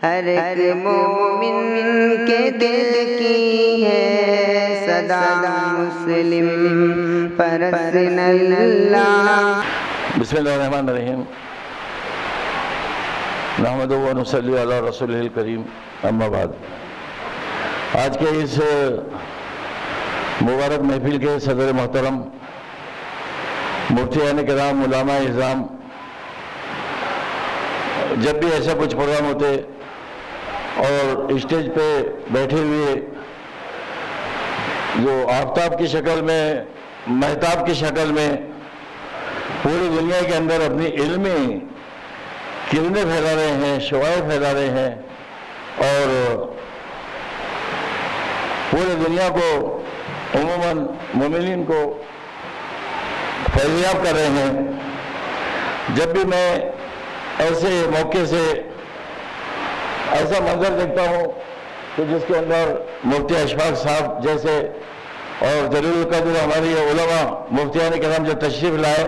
ہر ایک مومن کے دل کی ہے صدا مسلم پرسن اللہ۔ بسم اللہ الرحمن الرحیم، نحمدہ و نصلی علی رسولہ الکریم، اما بعد۔ آج کے اس مبارک محفل کے صدر محترم مفتیان کرام، علماء اعظام، جب بھی ایسا کچھ پروگرام ہوتے اور اسٹیج پہ بیٹھے ہوئے جو آفتاب کی شکل میں، مہتاب کی شکل میں پوری دنیا کے اندر اپنی علمی کرنیں پھیلا رہے ہیں، شعاع پھیلا رہے ہیں اور پوری دنیا کو عموماً مومنین کو فیضیاب کر رہے ہیں، جب بھی میں ایسے موقع سے ایسا منظر دیکھتا ہوں کہ جس کے اندر مفتی اشفاق صاحب جیسے اور جلیل القدر ہماری علماء مفتیان کرام جو تشریف لائے،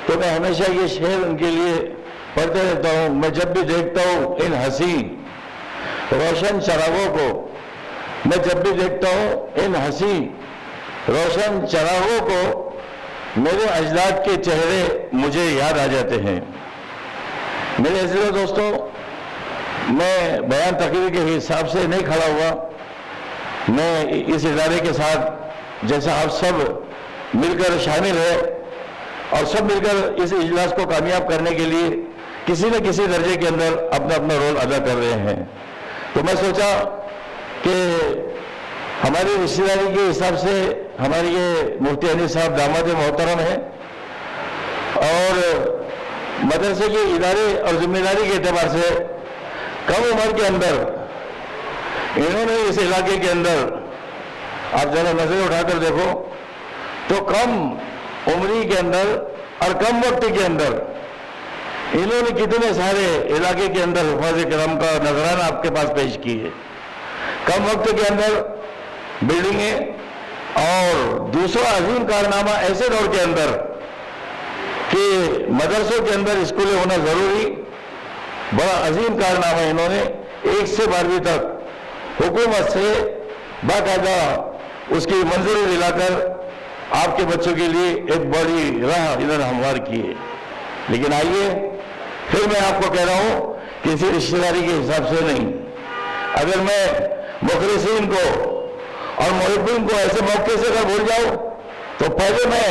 تو میں ہمیشہ یہ شعر ان کے لیے پڑھتے رہتا ہوں۔ میں جب بھی دیکھتا ہوں ان حسین روشن چراغوں کو، میں جب بھی دیکھتا ہوں ان حسین روشن چراغوں کو، میرے اجداد کے چہرے مجھے یاد آ جاتے ہیں۔ میرے عزیز دوستوں، میں بیان تقریر کے حساب سے نہیں کھڑا ہوا، میں اس ادارے کے ساتھ جیسا آپ سب مل کر شامل ہے اور سب مل کر اس اجلاس کو کامیاب کرنے کے لیے کسی نہ کسی درجے کے اندر اپنا اپنا رول ادا کر رہے ہیں، تو میں سوچا کہ ہماری رشتہ داری کے حساب سے ہمارے یہ مفتی حنیف صاحب داماد محترم ہیں اور مدرسے کے ادارے اور ذمہ داری کے اعتبار سے کم عمر کے اندر انہوں نے اس علاقے کے اندر، آپ ذرا نظر اٹھا کر دیکھو تو کم عمری کے اندر اور کم وقت کے اندر انہوں نے کتنے سارے علاقے کے اندر حفاظ کرام کا نذرانہ آپ کے پاس پیش کی ہے۔ کم وقت کے اندر بلڈنگیں اور دوسرا عظیم کارنامہ ایسے دور کے اندر کہ مدرسوں کے اندر اسکولیں ہونا ضروری، بڑا عظیم کارنامہ انہوں نے 1 سے 12ویں تک حکومت سے باقاعدہ اس کی منظوری دلا کر آپ کے بچوں کے لیے ایک بڑی راہ انہوں نے ہموار کی ہے۔ لیکن آئیے پھر میں آپ کو کہہ رہا ہوں کسی رشتہ داری کے حساب سے نہیں، اگر میں مخلصین کو اور محبین کو ایسے موقع سے اگر بھول جاؤں تو پہلے میں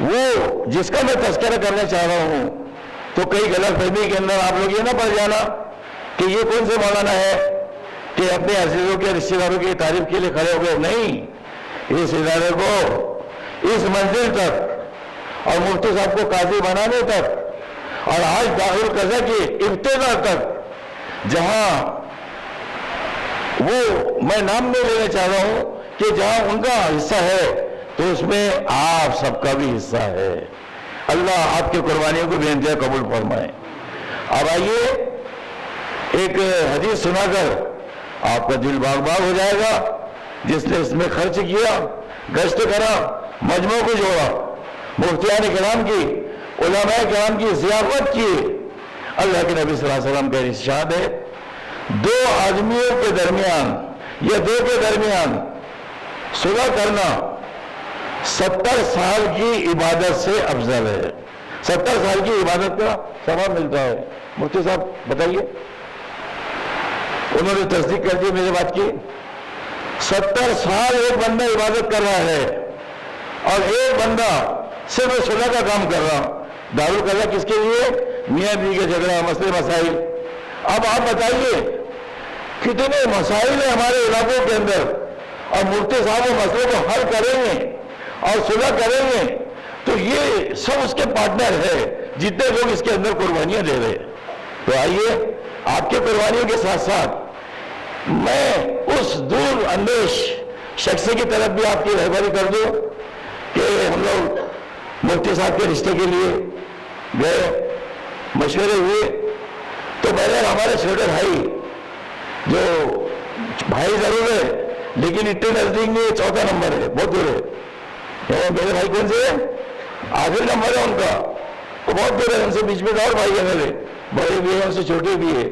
وہ جس کا میں تذکرہ کرنا چاہ رہا ہوں تو کئی غلط فہمی کے اندر آپ لوگ یہ نہ پڑ جانا کہ یہ کون سے مولانا ہے کہ اپنے عزیزوں کے رشتہ داروں کی تعریف کے لیے کھڑے ہو گئے۔ نہیں، اس ادارے کو اس منزل تک اور مفتی صاحب کو قاضی بنانے تک اور آج داخل قضا کی ابتدا تک، جہاں وہ میں نام نہیں لینا چاہ رہا ہوں کہ جہاں ان کا حصہ ہے تو اس میں آپ سب کا بھی حصہ ہے۔ اللہ آپ کی قربانیوں کو بے انتہا قبول فرمائے۔ اب آئیے ایک حدیث سنا کر آپ کا دل باغ باغ ہو جائے گا، جس نے اس میں خرچ کیا، گشت کرا، مجموع کو جوڑا، مفتیان کرام کی، علماء کرام کی ضیافت کی۔ اللہ کے نبی صلی اللہ علیہ وسلم کا ارشاد ہے، 2 آدمیوں کے درمیان یا 2 کے درمیان صلح کرنا 70 سال کی عبادت سے افضل ہے۔ 70 سال کی عبادت کا ثواب ملتا ہے۔ مفتی صاحب بتائیے، انہوں نے تصدیق کر دی میری بات کی۔ 70 سال ایک بندہ عبادت کر رہا ہے اور ایک بندہ صرف صلح کا کام کر رہا۔ دارالقضا کس کے لیے؟ میاں بیوی کا جھگڑا، مسئلے مسائل۔ اب آپ بتائیے کتنے مسائل ہیں ہمارے علاقوں کے اندر اور مفتی صاحب وہ مسئلے کو حل کریں گے اور صلح کریں گے تو یہ سب اس کے پارٹنر ہے، جتنے لوگ اس کے اندر قربانیاں دے رہے ہیں۔ تو آئیے آپ کے قربانیوں کے ساتھ ساتھ میں اس دور اندیش شخص کی طرف بھی آپ کی رہبری کر دوں کہ ہم لوگ مفتی صاحب کے رشتے کے لیے گئے، مشورے ہوئے تو میں نے ہمارے چھوٹے بھائی، جو بھائی ضرور ہے لیکن اتنے نزدیک نہیں، 4تھا نمبر ہے، بہت دور ہے۔ میرے بھائی کون سے آخری نمبر ہے ان کا، وہ بہت دور ہے، ان سے بیچ میں اور بھائی ہے میرے، بڑے بھی ہیں ان سے چھوٹے بھی ہیں۔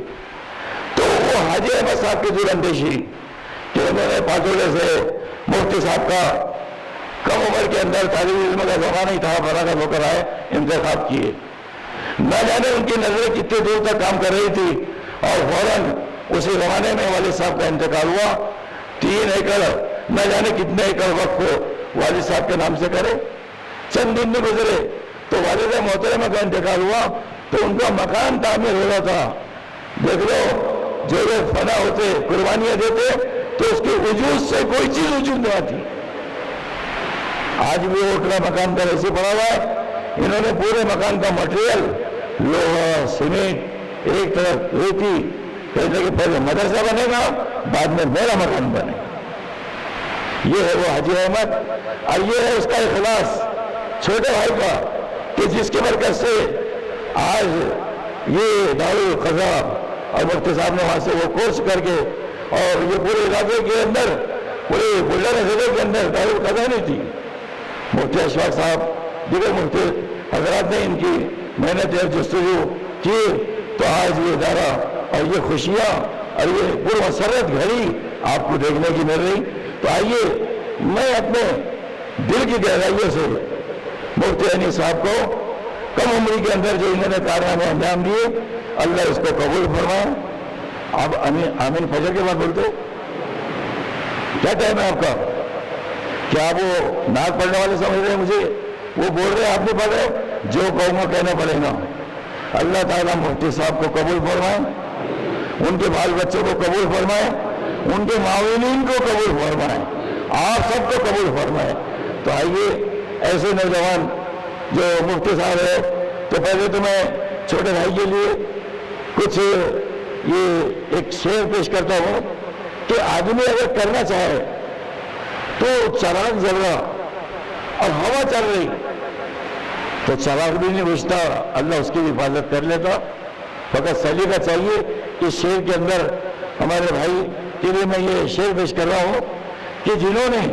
تو حاجی احمد صاحب کی دور اندیشی کہ انہوں نے پاٹولے سے مفتی صاحب کا کم عمر کے اندر طالب علم کا زمانہ ہی تھا فراغت ہو کر آئے انتخاب کیے. نہ جانے ان کی نظریں کتنے دور تک کام کر رہی تھی اور فوراً اسی زمانے میں والد صاحب کا انتقال ہوا. 3 ایکڑ نہ جانے کتنے ایکڑ وقت کو والد صاحب کے نام سے کرے. چند دن میں گزرے تو والد محترمہ کا انتقال ہوا تو ان کا مکان تعمیر ہو رہا تھا. دیکھ لو جو لوگ فنا ہوتے قربانیاں دیتے تو اس کے وجود سے کوئی چیز وجود نہیں آتی. آج بھی وہ اٹھنا مکان پر ایسے پڑا ہوا ہے. انہوں نے پورے مکان کا مٹیریل لوہا سیمنٹ ایک طرف ریتی کہتے کہ پہلے مدرسہ بنے گا بعد میں میرا مکان بنے گا. یہ ہے وہ حاجی احمد اور یہ ہے اس کا اخلاص چھوٹے بھائی کا کہ جس کی برکت سے آج یہ دارالقضا اور مفتی صاحب نے وہاں سے وہ کورس کر کے اور یہ پورے علاقے کے اندر پورے بلڈر ضلع کے اندر دارالقضا نہیں تھی. مفتی اشفاق صاحب دیگر مفتی حضرات نے ان کی محنت اور جستجو کی تو آج یہ ادارہ اور یہ خوشیاں اور یہ پرمسرت گھڑی آپ کو دیکھنے کی مل رہی. تو آئیے میں اپنے دل کی گہرائیوں سے مفتی عینی صاحب کو کم عمری کے اندر جو انہوں نے کارنامے انجام دیے اللہ اس کو قبول فرمائے. آپ آمین فجر کے بعد بولتے کیا ٹائم ہے آپ کا؟ کیا آپ وہ نعت پڑھنے والے سمجھ رہے ہیں مجھے؟ وہ بول رہے ہیں آپ نے پڑھے جو قوم کو کہنا پڑے گا. اللہ تعالیٰ مفتی صاحب کو قبول فرمائے, ان کے بال بچوں کو قبول فرمائے, ان کے معاونین کو قبول فرمائے, آپ سب کو قبول فرمائے. تو آئیے ایسے نوجوان جو مفتی صاحب ہے تو پہلے تو میں چھوٹے بھائی کے لیے کچھ یہ ایک شعر پیش کرتا ہوں کہ آدمی اگر کرنا چاہے تو چراغ جل رہا اور ہوا چل رہی تو چراغ بھی نہیں بجھتا, اللہ اس کی حفاظت کر لیتا. فقط سلیقہ چاہیے. اس شعر کے اندر ہمارے بھائی کے لیے میں یہ شعر پیش کر رہا ہوں کہ جنہوں نے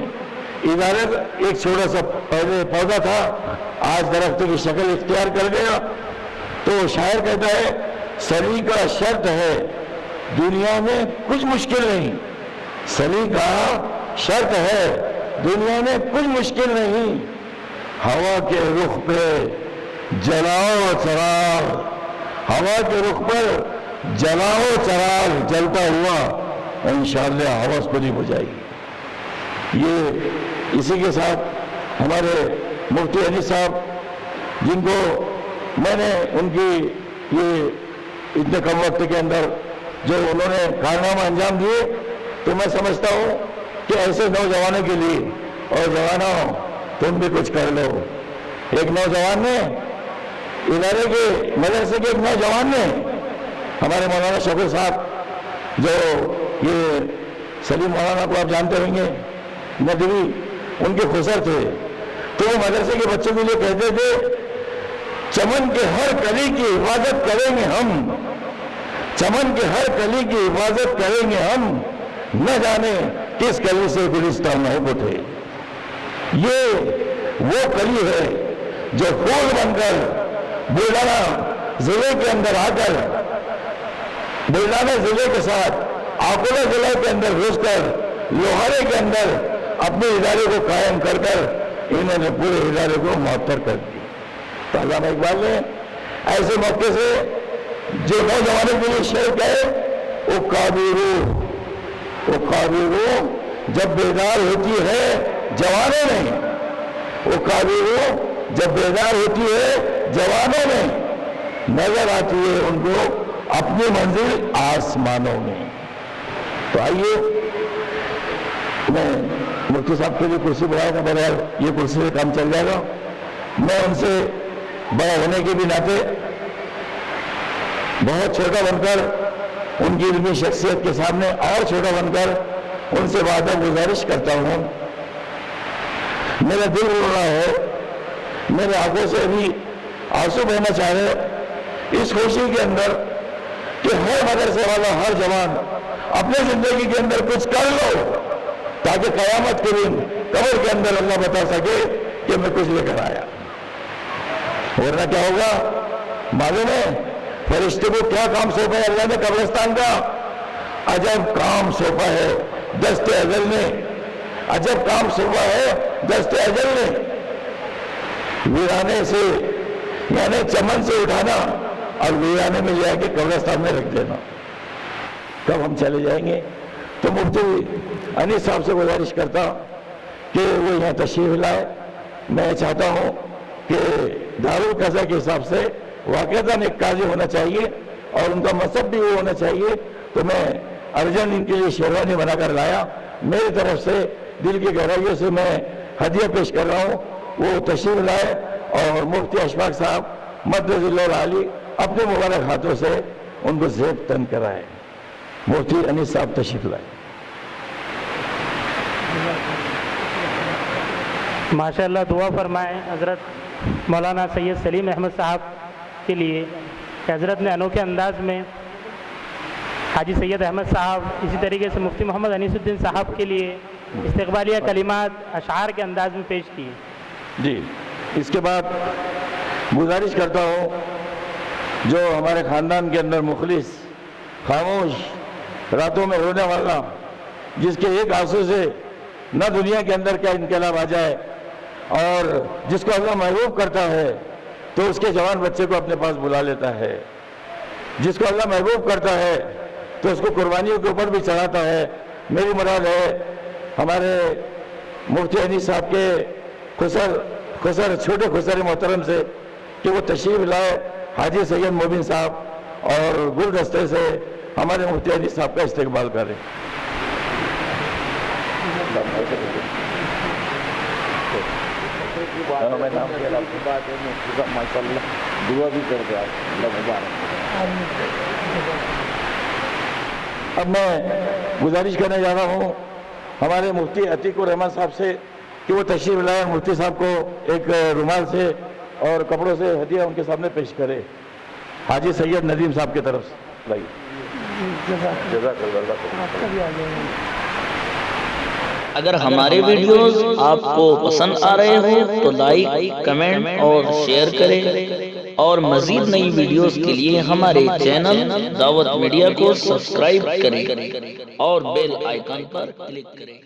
ادارے ایک چھوٹا سا پودا تھا آج درخت کی شکل اختیار کر گیا. تو شاعر کہتا ہے سلیقہ شرط ہے دنیا میں کچھ مشکل نہیں, سلیقہ شرط ہے دنیا میں کچھ مشکل نہیں, ہوا کے رخ پہ جلاؤ چراغ, ہوا کے رخ پر جلاؤ چراغ, جلتا ہوا انشاءاللہ ہوا اس کو نہیں بجھائے گی. یہ اسی کے ساتھ ہمارے مفتی عینی صاحب جن کو میں نے ان کی یہ اتنے کم وقت کے اندر جو انہوں نے کارنامہ انجام دیے تو میں سمجھتا ہوں کہ ایسے نوجوانوں کے لیے اور جوانوں تم بھی کچھ کر لو. ایک نوجوان نے ادارے کے مدرسے کے ایک نوجوان نے ہمارے مولانا شوقی صاحب جو یہ سلیم مولانا کو آپ جانتے ہوں گے ندوی ان کے خسر تھے تو وہ مدرسے کے بچوں کے لیے کہتے تھے چمن کے ہر کلی کی حفاظت کریں گے ہم, چمن کے ہر کلی کی حفاظت کریں گے ہم, نہ جانے کس کلی سے گلستان محبت ہے. یہ وہ کلی ہے جو پھول بن کر بلڈانا ضلع کے اندر آ کر بلڈانا ضلع کے ساتھ آکولہ ضلع کے اندر گھس کر لوہارے کے اندر اپنے ادارے کو قائم کر کر انہوں نے پورے ادارے کو معطر کر دی. تو علامہ اقبال نے ایسے موقع سے جو نوجوانوں کے لیے شعر کہے وہ کابیرو جب بیدار ہوتی ہے جوانوں میں, وہ کابیرو جب بیدار ہوتی ہے جوانوں میں, نظر آتی ہے ان کو اپنی منزل آسمانوں میں. تو آئیے میں مفتی صاحب کے لیے کرسی بڑھایا تھا, بغیر یہ کرسی سے کام چل جائے گا. میں ان سے بڑا ہونے کے بھی ناطے بہت چھوٹا بن کر ان کی علمی شخصیت کے سامنے اور چھوٹا بن کر ان سے وعدہ گزارش کرتا ہوں. میرا دل رو رہا ہے, میرے آنکھوں سے ابھی آنسو بہنا چاہ رہے اس خوشی کے اندر کہ ہر مدرسے والا ہر جوان اپنے زندگی کے اندر کچھ کر لو تاکہ قیامت کے دن قبر کے اندر اللہ بتا سکے کہ میں کچھ لے کر آیا. ورنہ کیا ہوگا معلوم ہے؟ فرشتے کو کیا کام سونپا ہے اللہ نے قبرستان کا؟ عجب کام سونپا ہے دست ازل نے، عجب کام سونپا ہے دست ازل نے، ویرانے سے یعنی چمن سے اٹھانا اور ویرانے میں جا کے قبرستان میں رکھ دینا۔ کب ہم چلے جائیں گے؟ تو مفتی انیس صاحب سے گزارش کرتا کہ وہ یہاں تشریف لائے۔ میں چاہتا ہوں کہ دارالقضا کے حساب سے واقعتاً ایک قاضی ہونا چاہیے اور ان کا مذہب بھی وہ ہونا چاہیے، تو میں ارجن ان کے لیے شیروانی بنا کر لایا۔ میری طرف سے دل کی گہرائیوں سے میں ہدیہ پیش کر رہا ہوں، وہ تشریف لائے اور مفتی اشفاق صاحب مدد اللہ علی اپنے مبارک ہاتھوں سے ان کو زیب تن کرائے۔ مفتی انیس صاحب تشریف لائے۔ ماشاءاللہ دعا فرمائیں حضرت مولانا سید سلیم احمد صاحب کے لیے کہ حضرت نے انوکھے انداز میں حاجی سید احمد صاحب، اسی طریقے سے مفتی محمد انیس الدین صاحب کے لیے استقبالیہ کلمات اشعار کے انداز میں پیش کیے۔ جی، اس کے بعد گزارش کرتا ہوں جو ہمارے خاندان کے اندر مخلص، خاموش، راتوں میں رونے والا، جس کے ایک آنسو سے نہ دنیا کے اندر کیا انقلاب آ جائے، اور جس کو اللہ محبوب کرتا ہے تو اس کے جوان بچے کو اپنے پاس بلا لیتا ہے، جس کو اللہ محبوب کرتا ہے تو اس کو قربانیوں کے اوپر بھی چڑھاتا ہے۔ میری مراد ہے ہمارے مفتی انیس صاحب کے خسر چھوٹے خسر محترم سے کہ وہ تشریف لائے، حاجی سید مبین صاحب اور گلدستے سے ہمارے مفتی انیس صاحب کا استقبال کریں۔ دعا بھی کر دیں، اب میں گزارش کرنے جا رہا ہوں ہمارے مفتی عتیق الرحمن صاحب سے کہ وہ تشریف لائے، مفتی صاحب کو ایک رومال سے اور کپڑوں سے ہدیہ ان کے سامنے پیش کرے۔ حاجی سید ندیم صاحب کی طرف سے بھائی جزاک اللہ۔ اگر ہمارے ویڈیوز آپ کو پسند آ رہے ہوں تو لائک، کمنٹ اور شیئر کریں، اور مزید نئی ویڈیوز کے لیے ہمارے چینل دعوت میڈیا کو سبسکرائب کریں اور بیل آئیکن پر کلک کریں۔